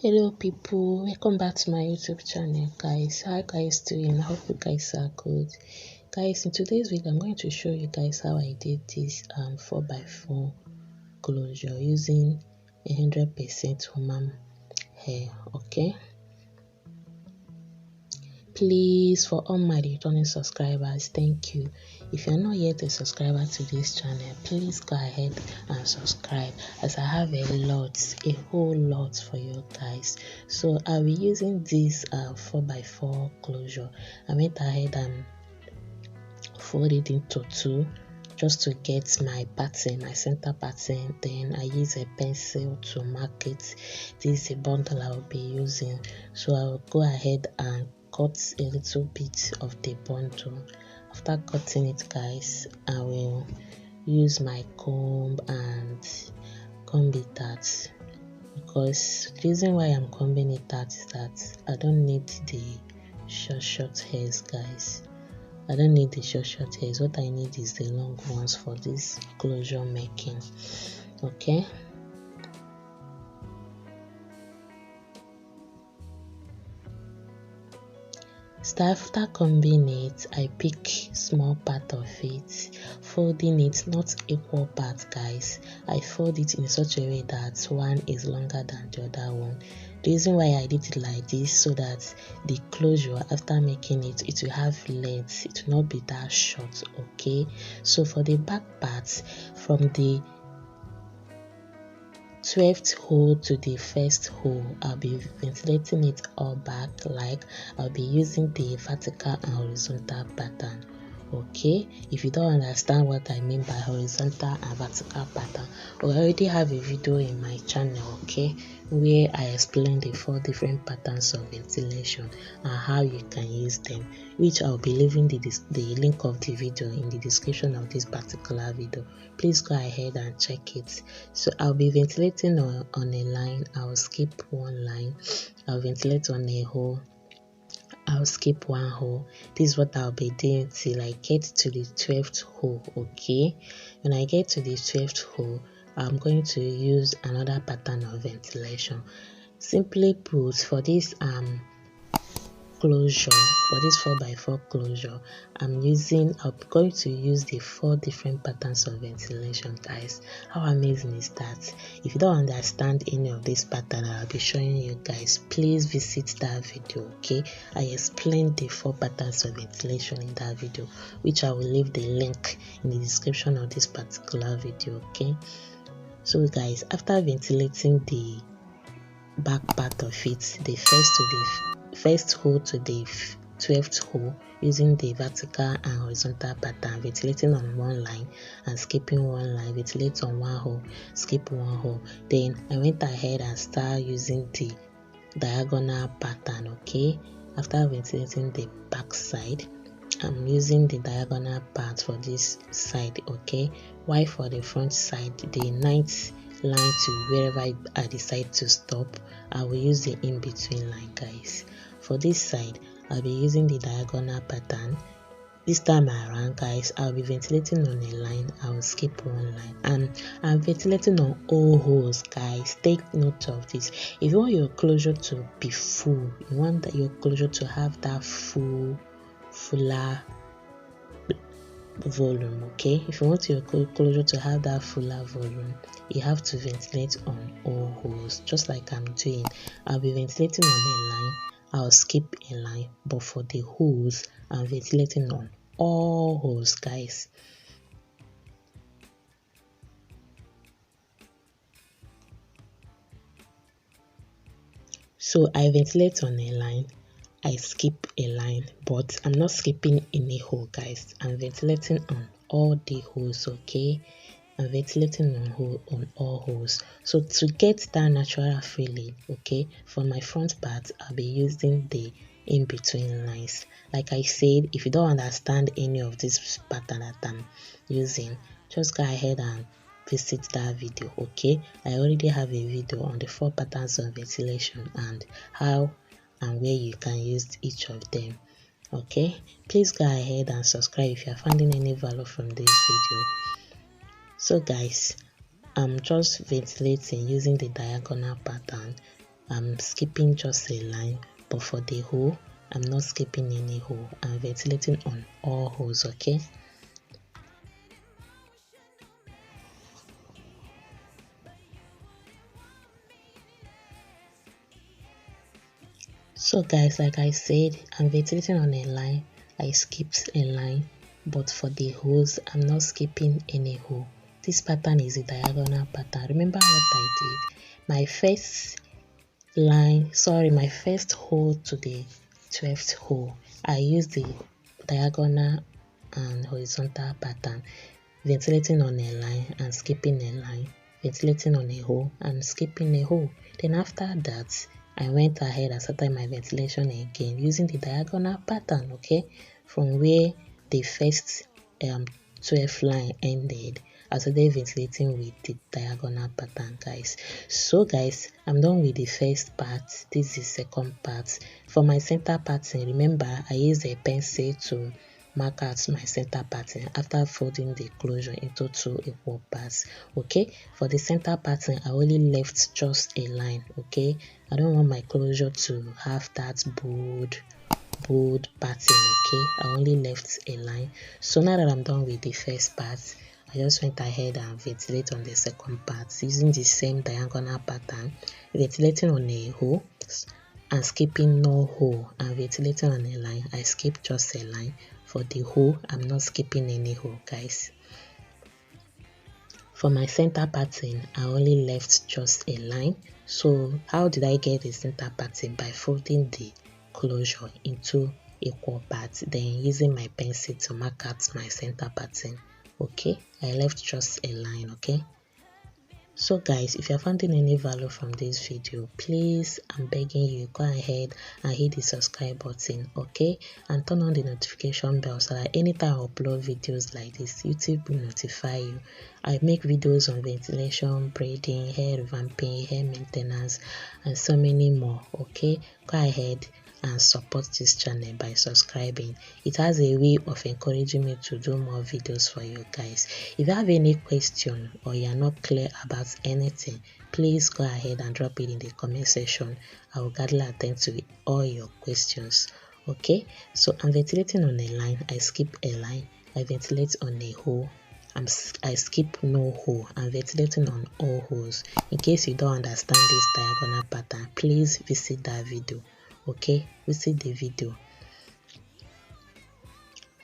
Hello people, welcome back to my YouTube channel guys. How guys doing? I hope you guys are good. Guys, in today's video I'm going to show you guys how I did this 4x4 closure using 100% human hair. Okay, please, for all my returning subscribers, thank you. If you're not yet a subscriber to this channel, please go ahead and subscribe, as I have a whole lot for you guys. So I'll be using this 4x4 closure. I went ahead and folded it into two just to get my pattern, my center pattern. Then I use a pencil to mark it. This is a bundle I will be using, so I will go ahead and cut a little bit of the bundle. After cutting it guys, I will use my comb and comb it out, because the reason why I'm combing it out is that I don't need the short hairs guys. I don't need the short hairs. What I need is the long ones for this closure making. Okay, so after combing it, I pick small part of it, folding it, not equal parts guys. I fold it in such a way that one is longer than the other one. The reason why I did it like this, so that the closure after making it, it will have length, it will not be that short. Okay, so for the back parts, from the 12th hole to the first hole, I'll be ventilating it all back. Like, I'll be using the vertical and horizontal pattern. Okay, if you don't understand what I mean by horizontal and vertical pattern, I already have a video in my channel, okay, where I explain the 4 different patterns of ventilation and how you can use them, which I'll be leaving the link of the video in the description of this particular video. Please go ahead and check it. So I'll be ventilating on a line. I'll skip one line. I'll ventilate on a hole. I'll skip one hole. This is what I'll be doing till I get to the 12th hole. Okay, when I get to the 12th hole, I'm going to use another pattern of ventilation. Simply put, for this closure, for this 4x4 closure, I'm going to use the 4 different patterns of ventilation guys. How amazing is that? If you don't understand any of this pattern I'll be showing you guys, please visit that video. Okay, I explained the 4 patterns of ventilation in that video, which I will leave the link in the description of this particular video. Okay, so guys, after ventilating the back part of it, the first hole to the 12th hole, using the vertical and horizontal pattern, ventilating on one line and skipping one line, ventilate on one hole, skip one hole. Then I went ahead and started using the diagonal pattern. Okay, after ventilating the back side, I'm using the diagonal part for this side. Okay, while for the front side, the 9th line to wherever I decide to stop, I will use the in-between line guys. For this side, I'll be using the diagonal pattern. This time around guys, I'll be ventilating on a line. I will skip one line, and I'm ventilating on all holes guys. Take note of this. If you want your closure to be full, you want your closure to have that fuller volume. Okay, if you want your closure to have that fuller volume, you have to ventilate on all holes, just like I'm doing. I'll be ventilating on a line, I'll skip a line, but for the holes, I'm ventilating on all holes guys. So I ventilate on a line, I skip a line, but I'm not skipping in a hole guys. I'm ventilating on all the holes. Okay, I'm ventilating on all holes. So to get that natural feeling, okay, for my front part, I'll be using the in-between lines. Like I said, if you don't understand any of this pattern that I'm using, just go ahead and visit that video. Okay, I already have a video on the 4 patterns of ventilation and how and where you can use each of them. Okay, please go ahead and subscribe if you are finding any value from this video. So guys, I'm just ventilating using the diagonal pattern. I'm skipping just a line, but for the hole, I'm not skipping any hole. I'm ventilating on all holes, okay? So guys, like I said, I'm ventilating on a line. I skipped a line, but for the holes, I'm not skipping any hole. This pattern is a diagonal pattern. Remember what I did? My first hole to the 12th hole, I used the diagonal and horizontal pattern, ventilating on a line and skipping a line, ventilating on a hole and skipping a hole. Then after that, I went ahead and started my ventilation again using the diagonal pattern, okay? From where the first 12th line ended, I started ventilating with the diagonal pattern, guys. So guys, I'm done with the first part. This is the second part. For my center pattern, remember I used a pencil to mark out my center pattern after folding the closure into 2 equal parts, okay? For the center pattern, I only left just a line, okay? I don't want my closure to have that bold pattern, okay? I only left a line. So now that I'm done with the first part, I just went ahead and ventilate on the second part using the same diagonal pattern, ventilating on a hole and skipping no hole, and ventilating on a line. I skip just a line. For the hole, I'm not skipping any hole, guys. For my center pattern, I only left just a line. So how did I get the center pattern? By folding the closure into equal parts, then using my pencil to mark out my center pattern, okay? I left just a line, okay? So guys, if you're finding any value from this video, please, I'm begging you, go ahead and hit the subscribe button, okay? And turn on the notification bell so that anytime I upload videos like this, YouTube will notify you. I make videos on ventilation, braiding, hair revamping, hair maintenance, and so many more, okay? Go ahead and support this channel by subscribing. It has a way of encouraging me to do more videos for you guys. If you have any question or you are not clear about anything, please go ahead and drop it in the comment section. I will gladly attend to all your questions, okay? So I'm ventilating on a line, I skip a line. I ventilate on a hole, I skip no hole. I'm ventilating on all holes. In case you don't understand this diagonal pattern, please visit that video, okay? Visit the video.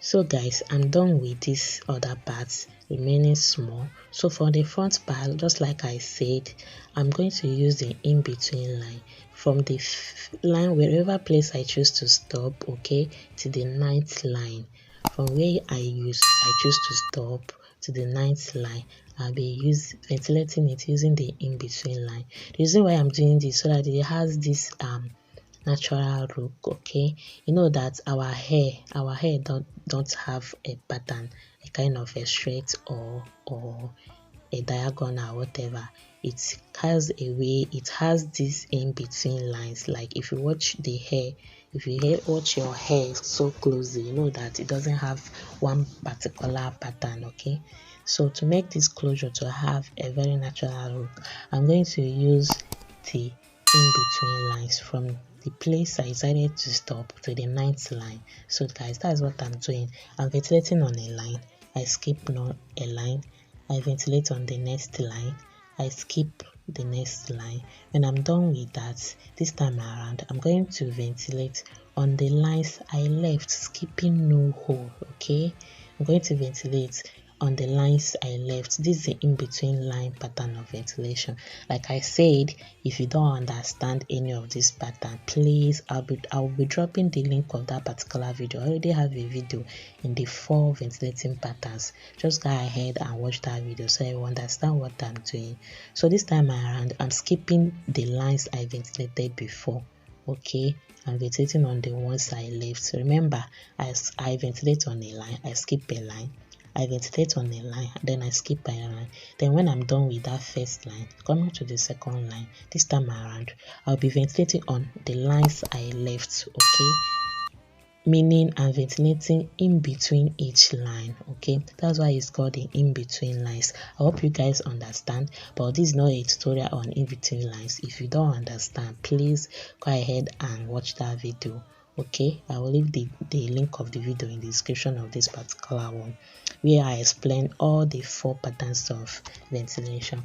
So guys, I'm done with this other parts remaining small. So for the front part, just like I said, I'm going to use the in-between line from the line, wherever place I choose to stop, okay, to the 9th line. From where I choose to stop to the 9th line, I'll be ventilating it using the in-between line. The reason why I'm doing this so that it has this natural look, okay? You know that our hair don't have a pattern, a kind of a straight or a diagonal or whatever. It has a way, it has this in between lines. Like if you watch the hair, if you watch your hair so closely, you know that it doesn't have one particular pattern, okay? So to make this closure to have a very natural look, I'm going to use the in between lines from the place I decided to stop to the 9th line. So guys, that's what I'm doing. I'm ventilating on a line, I skip a line, I ventilate on the next line, I skip the next line. When I'm done with that, this time around, I'm going to ventilate on the lines I left, skipping no hole, okay? I'm going to ventilate on the lines I left. This is the in-between line pattern of ventilation. Like I said, if you don't understand any of this pattern, please, I'll be dropping the link of that particular video. I already have a video in the 4 ventilating patterns. Just go ahead and watch that video so you understand what I'm doing. So this time around, I'm skipping the lines I ventilated before, okay? I'm ventilating on the ones I left. Remember, I ventilate on a line, I skip a line, I ventilate on a line, then I skip a line. Then when I'm done with that first line, coming to the second line, this time around, I'll be ventilating on the lines I left, okay? meaning I'm ventilating in between each line. Okay, that's why it's called the in between lines. I hope you guys understand, but this is not a tutorial on in between lines. If you don't understand, please go ahead and watch that video. Okay, I will leave the link of the video in the description of this particular one, where I explain all the 4 patterns of ventilation.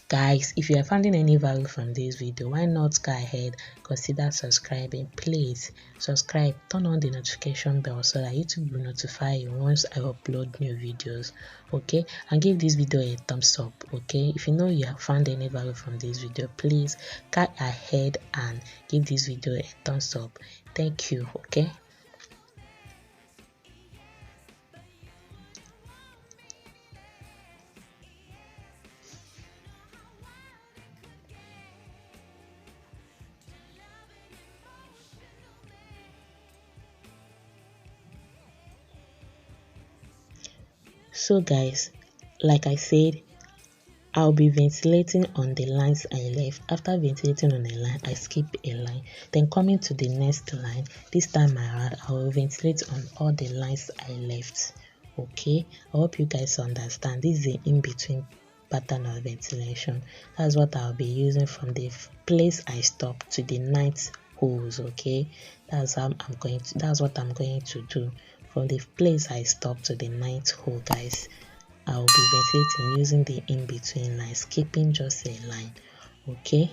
Guys, if you are finding any value from this video, why not go ahead, consider subscribing. Please subscribe, turn on the notification bell so that YouTube will notify you once I upload new videos. Okay, and give this video a thumbs up. Okay, if you know you have found any value from this video, please go ahead and give this video a thumbs up. Thank you. Okay. So guys, like I said, I'll be ventilating on the lines I left. After ventilating on a line, I skip a line. Then coming to the next line, this time around, I will ventilate on all the lines I left. Okay, I hope you guys understand. This is the in-between pattern of ventilation. That's what I'll be using from the place I stopped to the 9th holes. Okay, that's what I'm going to do from the place I stopped to the 9th hole, guys. I will be ventilating using the in-between line, skipping just a line. Okay,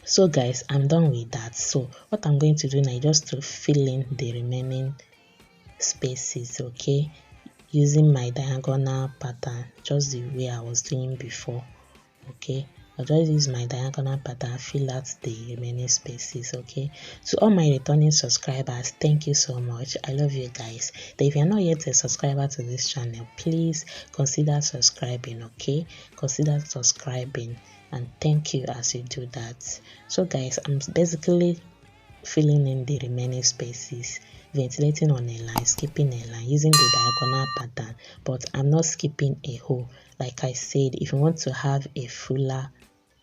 so guys, I'm done with that. So what I'm going to do now is just to fill in the remaining spaces. Okay, using my diagonal pattern, just the way I was doing before. Okay, I'll just use my diagonal pattern, fill out the remaining spaces. Okay, to all my returning subscribers, thank you so much. I love you guys. If you're not yet a subscriber to this channel, please consider subscribing. Okay, consider subscribing, and thank you as you do that. So guys, I'm basically filling in the remaining spaces, ventilating on a line, skipping a line, using the diagonal pattern, but I'm not skipping a hole. Like I said, if you want to have a fuller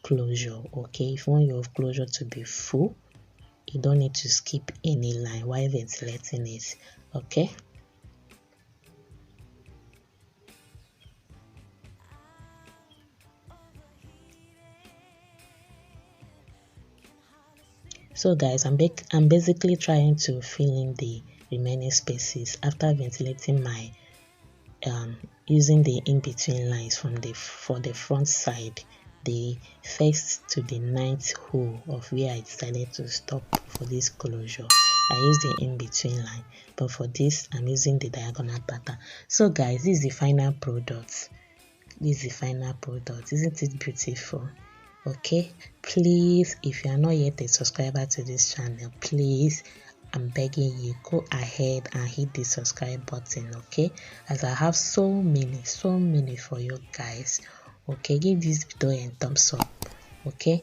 closure, okay, if you want your closure to be full, you don't need to skip any line while ventilating it. Okay, so guys, I'm basically trying to fill in the remaining spaces after ventilating my using the in-between lines for the front side, the 1st to the 9th hole of where I decided to stop for this closure. I use the in-between line, but for this I'm using the diagonal pattern. So guys, this is the final product. Isn't it beautiful? Okay, please, if you are not yet a subscriber to this channel, please, I'm begging you, go ahead and hit the subscribe button. Okay, as I have so many for you guys. Okay, give this video a thumbs up. Okay,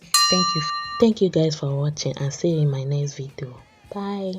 thank you guys for watching, and see you in my next video. Bye.